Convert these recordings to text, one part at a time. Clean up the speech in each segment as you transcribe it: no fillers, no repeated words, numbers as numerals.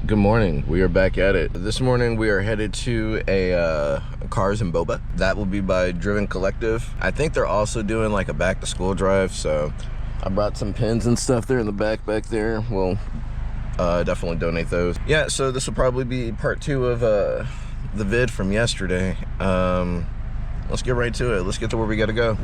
Good morning. We are back at it. This morning we are headed to a Cars in Boba. That will be by Driven Collective. I think they're also doing like a back to school drive, so I brought some pins and stuff there in the back there. We'll definitely donate those. Yeah, so this will probably be part 2 of the vid from yesterday. Let's get right to it. Let's get to where we gotta go.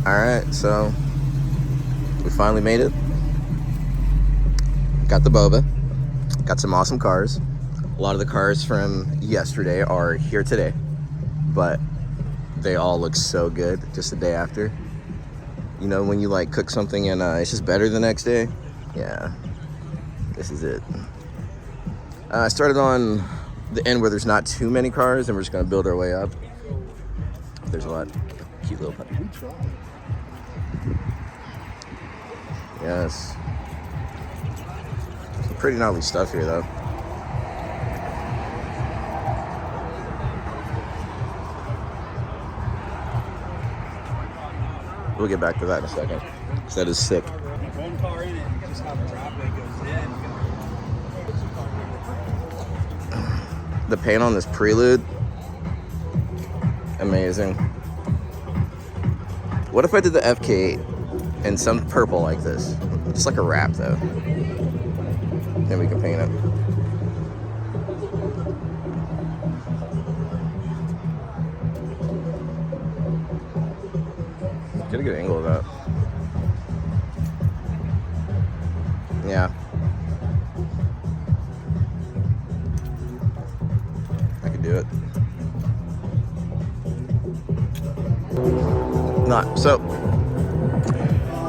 Alright, so we finally made it. Got the Boba. Got some awesome cars. A lot of the cars from yesterday are here today, but they all look so good just the day after. You know, when you like cook something and it's just better the next day? Yeah, this is it. I started on the end where there's not too many cars, and we're just gonna build our way up. There's a lot. Cute little puppy. Yes. Some pretty gnarly stuff here, though. We'll get back to that in a second, because that is sick. One car in it, just how the driveway goes in. The paint on this Prelude, amazing. What if I did the FK8 in some purple like this? Just like a wrap, though. Then we can paint it. Get a good angle of that. Yeah. I could do it. Not so.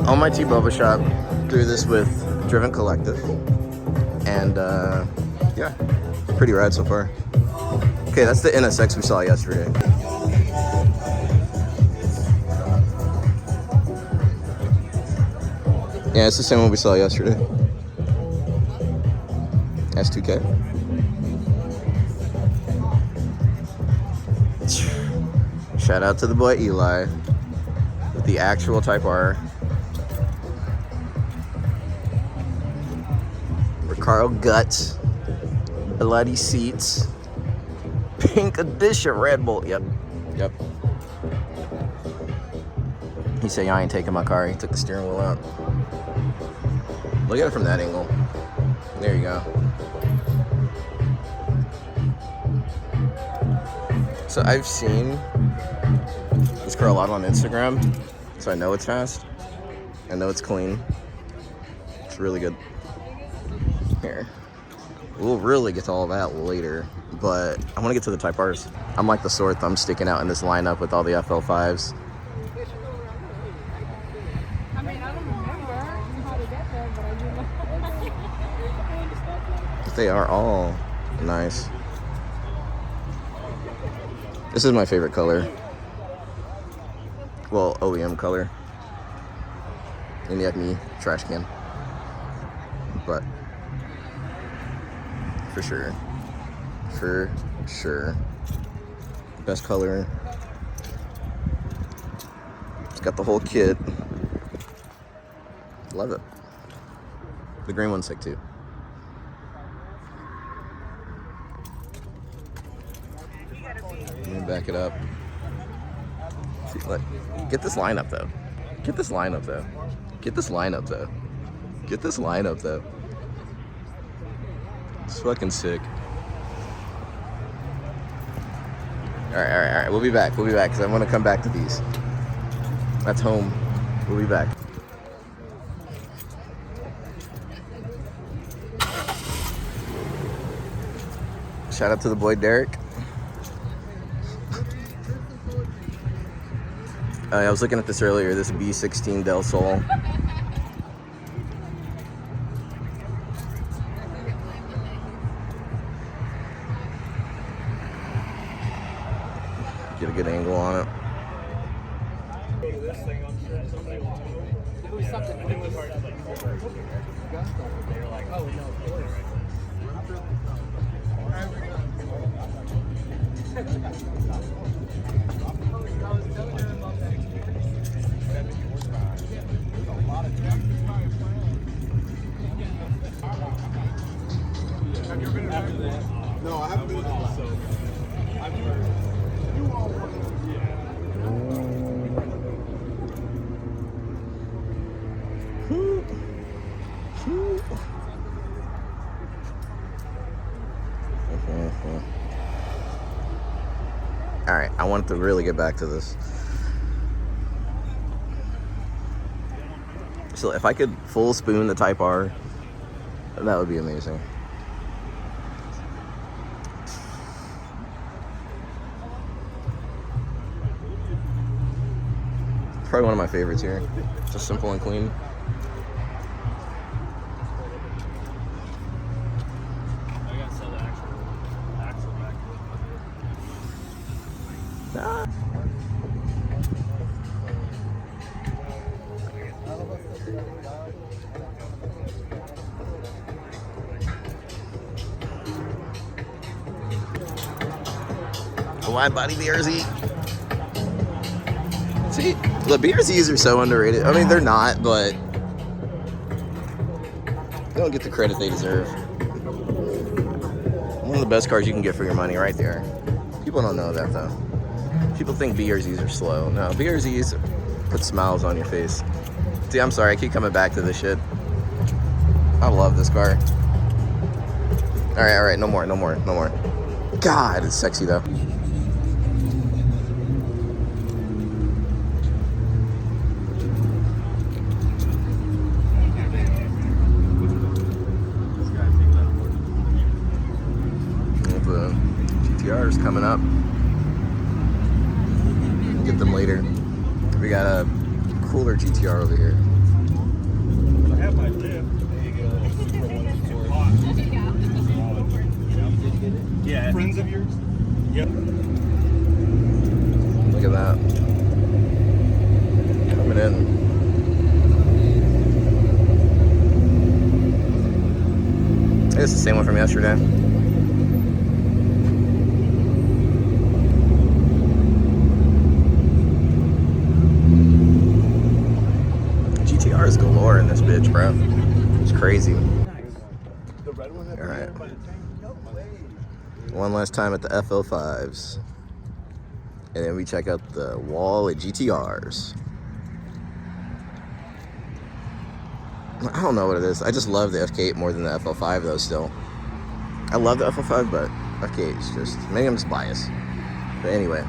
On my Boba shop, threw this with Driven Collective, and yeah, pretty rad so far. Okay, that's the NSX we saw yesterday. Yeah, it's the same one we saw yesterday. S2K. Shout out to the boy Eli with the actual Type R. Carl Guts, bloody seats, pink edition Red Bull. Yep. He said, "I ain't taking my car." He took the steering wheel out. Look at it from that angle. There you go. So I've seen this car a lot on Instagram, so I know it's fast. I know it's clean. It's really good. Here, we'll really get to all that later, but I want to get to the Type Rs. I'm like the sore thumb sticking out in this lineup with all the FL5s. I mean, I don't remember how to get there, but I do know. They are all nice. This is my favorite color. Well, OEM color. And yet me, trash can. But for sure, best color. It's got the whole kit. Love it. The green one's sick too. Let me back it up. See, look, get this lineup though. Get this lineup though. Get this lineup though. Get this lineup though. It's fucking sick. All right. We'll be back, because I want to come back to these. That's home. We'll be back. Shout out to the boy Derek. I was looking at this earlier, this B16 Del Sol. good angle on it. No, I haven't been to that. So I've heard. You all want All right, I want to really get back to this. So if I could full spoon the Type R, that would be amazing. Probably one of my favorites here. Just simple and clean. I gotta sell the axle back. Ah. A wide body BRZ. See, the BRZs are so underrated. I mean, they're not, but they don't get the credit they deserve. One of the best cars you can get for your money right there. People don't know that, though. People think BRZs are slow. No, BRZs put smiles on your face. See, I'm sorry. I keep coming back to this shit. I love this car. All right. No more. God, it's sexy, though. GTRs coming up. Get them later. We got a cooler GTR over here. I have my lift. Yeah. Friends of yours? Yep. Look at that. Coming in. It's the same one from yesterday. GTRs galore in this bitch, bro. It's crazy. All right. One last time at the FL5s. And then we check out the wall at GTRs. I don't know what it is. I just love the FK8 more than the FL5 though still. I love the FL5, but FK8 is just, maybe I'm just biased. But anyway.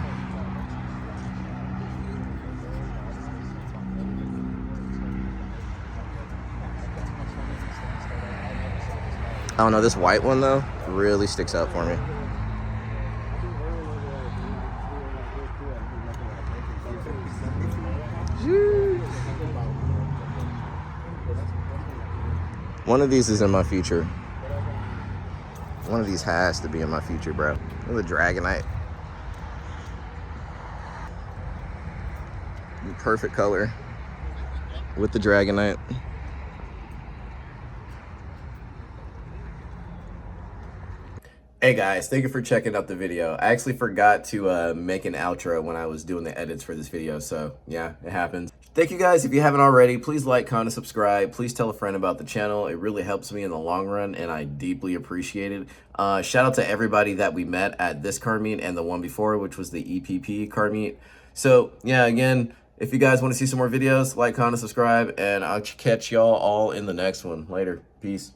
I don't know, this white one though really sticks out for me. One of these is in my future. One of these has to be in my future, bro. Look at the Dragonite. Perfect color with the Dragonite. Hey guys, thank you for checking out the video. I actually forgot to make an outro when I was doing the edits for this video, so yeah, it happens. Thank you guys. If you haven't already, please like, comment, subscribe. Please tell a friend about the channel. It really helps me in the long run, and I deeply appreciate it. Shout out to everybody that we met at this car meet and the one before, which was the EPP car meet. So yeah, again, if you guys want to see some more videos, like, comment, subscribe, and I'll catch y'all all in the next one. Later. Peace.